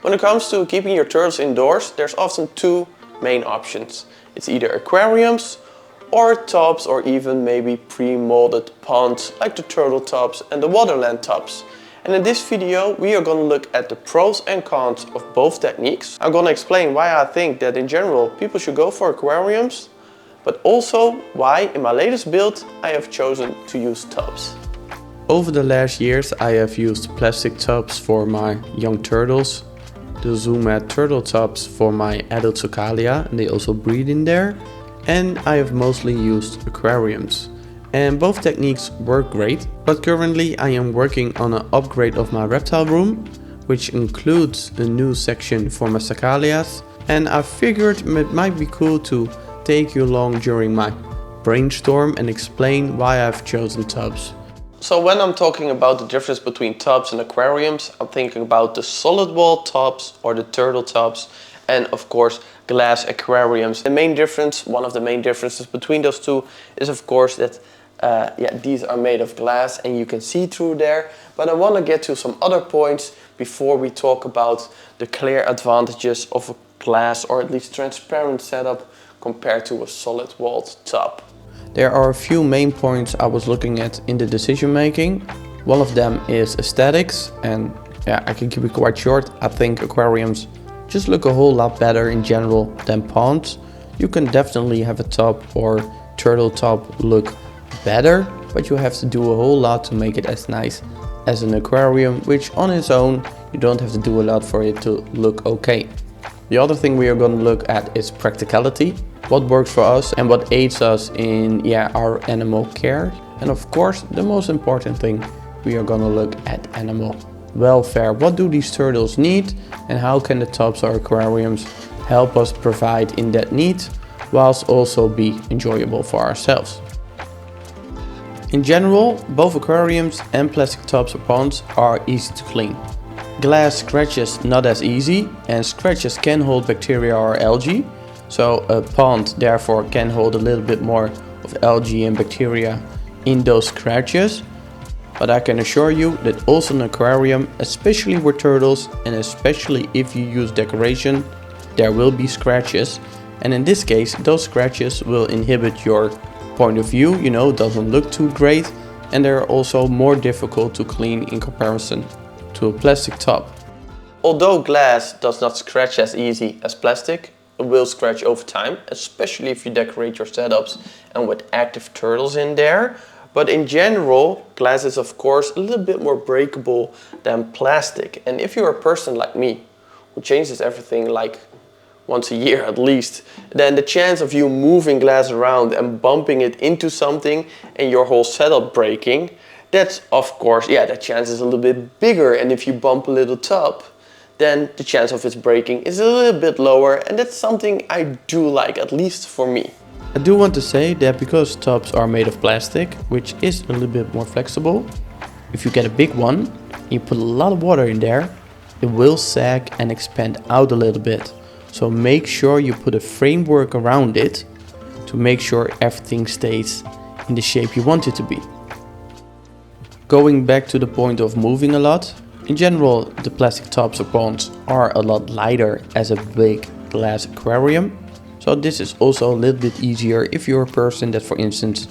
When it comes to keeping your turtles indoors, there's often two main options. It's either aquariums or tubs, or even maybe pre-molded ponds like the turtle tubs and the waterland tubs. And in this video we are going to look at the pros and cons of both techniques. I'm going to explain why I think that in general people should go for aquariums, but also why in my latest build I have chosen to use tubs. Over the last years I have used plastic tubs for my young turtles, the Zoomat turtle tubs for my adult Socalia, and they also breed in there. And I have mostly used aquariums. And both techniques work great, but currently I am working on an upgrade of my reptile room, which includes a new section for my Socalias, and I figured it might be cool to take you along during my brainstorm and explain why I've chosen tubs. So when I'm talking about the difference between tubs and aquariums, I'm thinking about the solid wall tubs or the turtle tubs, and of course glass aquariums. The main difference, one of the main differences between those two is of course that these are made of glass and you can see through there. But I want to get to some other points before we talk about the clear advantages of a glass or at least transparent setup compared to a solid walled tub. There are a few main points I was looking at in the decision making. One of them is aesthetics, and I can keep it quite short. I think aquariums just look a whole lot better in general than ponds. You can definitely have a tub or turtle tub look better, but you have to do a whole lot to make it as nice as an aquarium, which on its own you don't have to do a lot for it to look okay. The other thing we are going to look at is practicality, what works for us and what aids us in our animal care. And of course the most important thing, we are going to look at animal welfare. What do these turtles need and how can the tubs or aquariums help us provide in that need whilst also be enjoyable for ourselves. In general, both aquariums and plastic tubs or ponds are easy to clean. Glass scratches not as easy, and scratches can hold bacteria or algae, so a pond therefore can hold a little bit more of algae and bacteria in those scratches. But I can assure you that also an aquarium, especially with turtles and especially if you use decoration, there will be scratches. And in this case, those scratches will inhibit your point of view, doesn't look too great, and they're also more difficult to clean in comparison to a plastic tub. Although glass does not scratch as easy as plastic, it will scratch over time, especially if you decorate your setups and with active turtles in there. But in general, glass is of course a little bit more breakable than plastic. And if you're a person like me, who changes everything like once a year at least, then the chance of you moving glass around and bumping it into something and your whole setup breaking, that's of course, that chance is a little bit bigger. And if you bump a little tub, then the chance of its breaking is a little bit lower, and that's something I do like, at least for me. I do want to say that because tubs are made of plastic, which is a little bit more flexible, if you get a big one and you put a lot of water in there, it will sag and expand out a little bit. So make sure you put a framework around it to make sure everything stays in the shape you want it to be. Going back to the point of moving a lot, in general the plastic tubs or ponds are a lot lighter as a big glass aquarium. So this is also a little bit easier if you're a person that, for instance,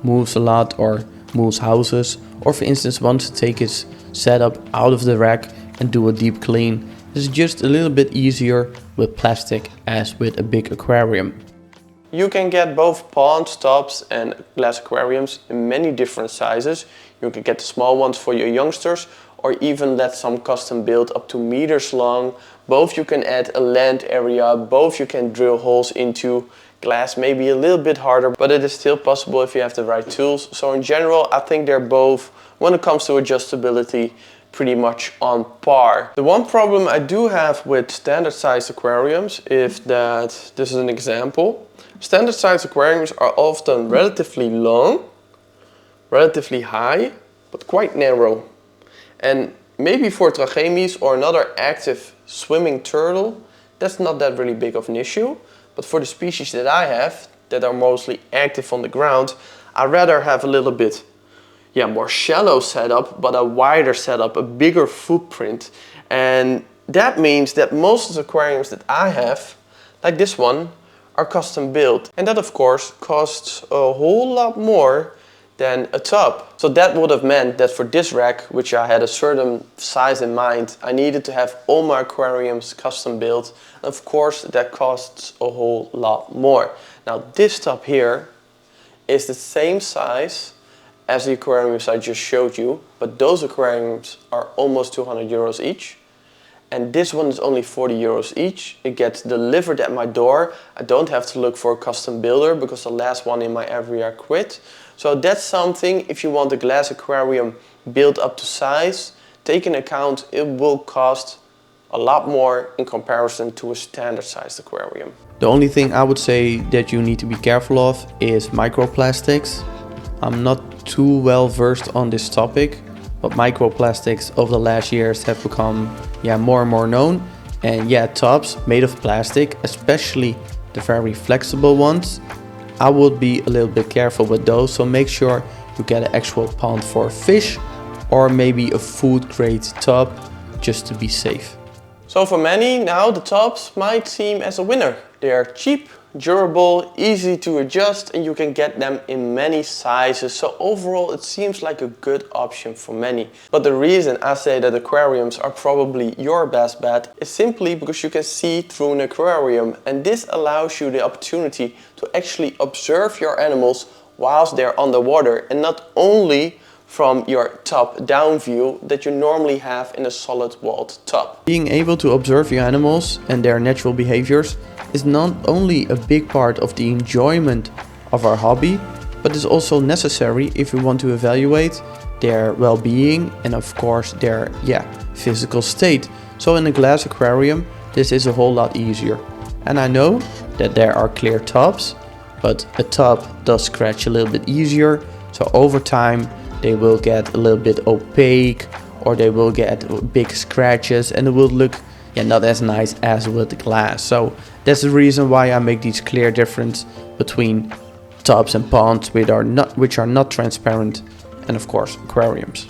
moves a lot or moves houses, or for instance wants to take his setup out of the rack and do a deep clean. It's just a little bit easier with plastic as with a big aquarium. You can get both ponds, tubs and glass aquariums in many different sizes. You can get the small ones for your youngsters, or even let some custom build up to meters long. Both you can add a land area, both you can drill holes into. Glass may be a little bit harder, but it is still possible if you have the right tools. So in general, I think they're both, when it comes to adjustability, pretty much on par. The one problem I do have with standard sized aquariums is that, this is an example, standard sized aquariums are often relatively long, relatively high, but quite narrow. And maybe for trachemes or another active swimming turtle, that's not that really big of an issue. But for the species that I have, that are mostly active on the ground, I'd rather have a little bit more shallow setup, but a wider setup, a bigger footprint. And that means that most of the aquariums that I have, like this one, are custom built. And that of course costs a whole lot more than a tub. So that would have meant that for this rack, which I had a certain size in mind, I needed to have all my aquariums custom built. And of course that costs a whole lot more. Now this tub here is the same size as the aquariums I just showed you, but those aquariums are almost 200 euros each. And this one is only 40 euros each. It gets delivered at my door. I don't have to look for a custom builder because the last one in my area quit. So that's something, if you want a glass aquarium built up to size, take into account it will cost a lot more in comparison to a standard sized aquarium. The only thing I would say that you need to be careful of is microplastics. I'm not too well versed on this topic, but microplastics over the last years have become more and more known. And tubs made of plastic, especially the very flexible ones, I would be a little bit careful with those. So make sure you get an actual pond for fish or maybe a food grade tub just to be safe. So for many now the tubs might seem as a winner. They are cheap, durable, easy to adjust, and you can get them in many sizes. So overall it seems like a good option for many. But the reason I say that aquariums are probably your best bet is simply because you can see through an aquarium, and this allows you the opportunity to actually observe your animals whilst they're underwater, and not only from your top-down view that you normally have in a solid walled tub. Being able to observe your animals and their natural behaviors is not only a big part of the enjoyment of our hobby, but is also necessary if we want to evaluate their well-being and of course their physical state. So in a glass aquarium this is a whole lot easier. And I know that there are clear tubs, but a tub does scratch a little bit easier, so over time they will get a little bit opaque or they will get big scratches and it will look not as nice as with the glass. So that's the reason why I make these clear difference between tubs and ponds which are not transparent, and of course aquariums.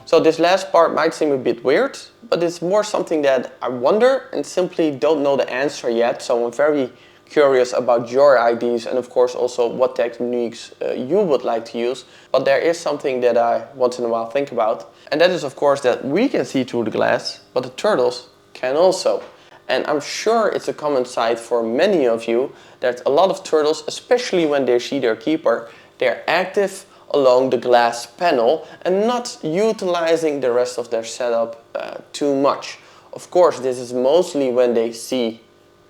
So this last part might seem a bit weird, but it's more something that I wonder and simply don't know the answer yet. So I'm very curious about your ideas and of course also what techniques you would like to use. But there is something that I once in a while think about, and that is of course that we can see through the glass, but the turtles can also. And I'm sure it's a common sight for many of you that a lot of turtles, especially when they see their keeper, they're active along the glass panel and not utilizing the rest of their setup too much. Of course, this is mostly when they see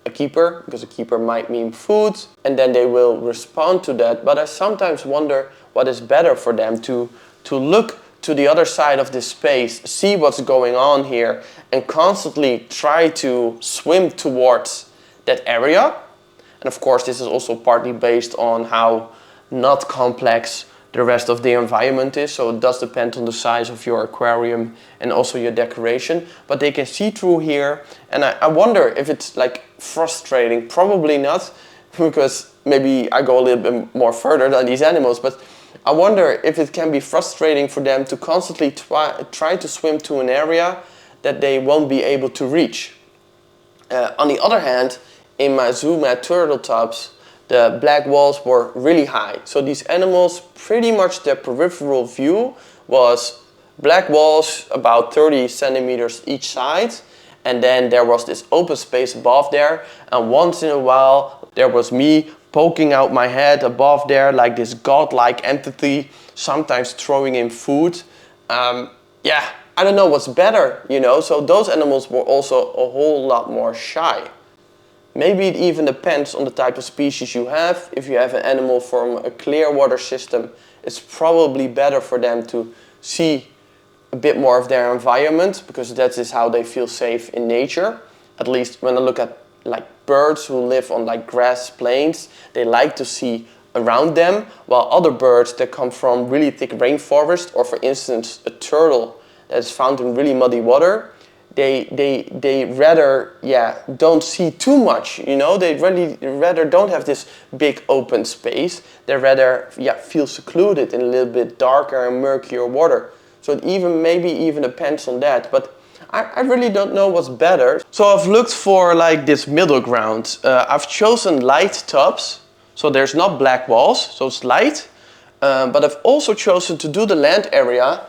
a keeper, because a keeper might mean food, and then they will respond to that. But I sometimes wonder what is better for them to look to the other side of this space, see what's going on here, and constantly try to swim towards that area. And of course, this is also partly based on how not complex the rest of the environment is, so it does depend on the size of your aquarium and also your decoration. But they can see through here, and I wonder if it's like frustrating. Probably not, because maybe I go a little bit more further than these animals, but I wonder if it can be frustrating for them to constantly try to swim to an area that they won't be able to reach. On the other hand, in my ZooMat turtle tubs, the black walls were really high. So these animals, pretty much their peripheral view was black walls about 30 centimeters each side. And then there was this open space above there. And once in a while, there was me poking out my head above there like this godlike entity, sometimes throwing in food. I don't know what's better, you know. So those animals were also a whole lot more shy. Maybe it even depends on the type of species you have. If you have an animal from a clear water system, it's probably better for them to see a bit more of their environment, because that is how they feel safe in nature. At least when I look at like birds who live on like grass plains, they like to see around them, while other birds that come from really thick rainforest, or for instance a turtle that is found in really muddy water, they rather don't see too much, you know. They really rather don't have this big open space. They rather feel secluded in a little bit darker and murkier water. So it maybe even depends on that. But I really don't know what's better. So I've looked for like this middle ground. I've chosen light tubs, so there's not black walls, so it's light. But I've also chosen to do the land area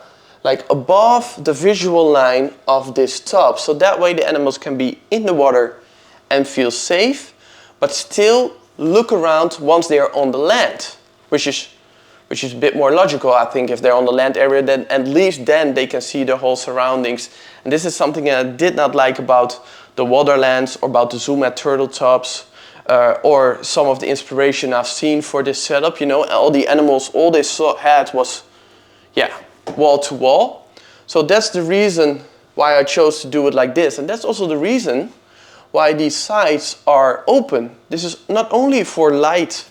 like above the visual line of this tub. So that way the animals can be in the water and feel safe, but still look around once they are on the land, which is a bit more logical, I think. If they're on the land area, then at least then they can see the whole surroundings. And this is something that I did not like about the Waterlands or about the Zoom at turtle tubs, or some of the inspiration I've seen for this setup. You know, all the animals, all they had was, yeah, wall to wall. So that's the reason why I chose to do it like this. And that's also the reason why these sides are open. This is not only for light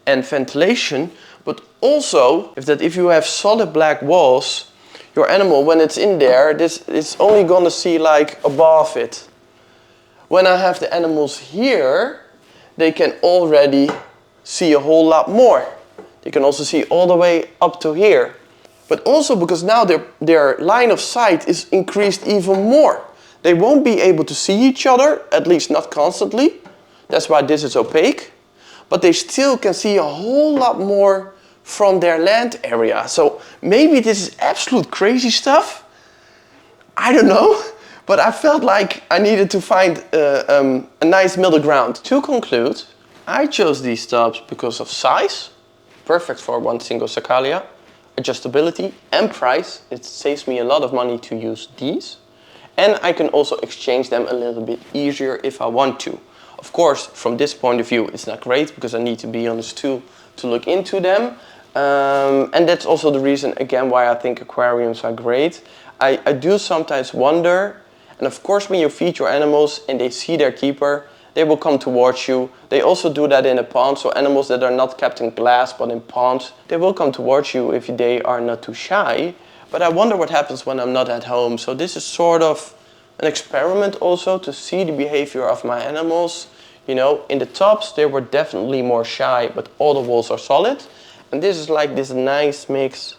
and ventilation, but also if you have solid black walls, your animal, when it's in there, this is only gonna see like above it. When I have the animals here, they can already see a whole lot more. They can also see all the way up to here. But also because now their line of sight is increased even more. They won't be able to see each other, at least not constantly. That's why this is opaque. But they still can see a whole lot more from their land area. So maybe this is absolute crazy stuff. I don't know. But I felt like I needed to find a nice middle ground. To conclude, I chose these tubs because of size. Perfect for one single Sacalia. Adjustability and price. It saves me a lot of money to use these. And I can also exchange them a little bit easier if I want to. Of course, from this point of view, it's not great because I need to be on the stool to look into them. And that's also the reason, again, why I think aquariums are great. I do sometimes wonder, and of course when you feed your animals and they see their keeper, they will come towards you. They also do that in a pond, so animals that are not kept in glass but in ponds, they will come towards you if they are not too shy. But I wonder what happens when I'm not at home. So this is sort of an experiment also to see the behavior of my animals. You know, in the tubs they were definitely more shy, but all the walls are solid. And this is like this nice mix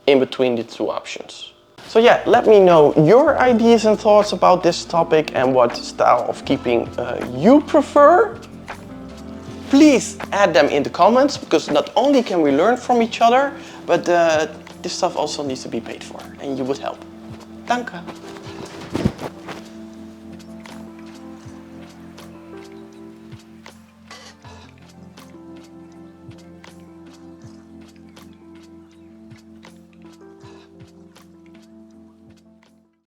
in between the two options. So yeah, let me know your ideas and thoughts about this topic and what style of keeping you prefer. Please add them in the comments, because not only can we learn from each other, but this stuff also needs to be paid for and you would help. Danke!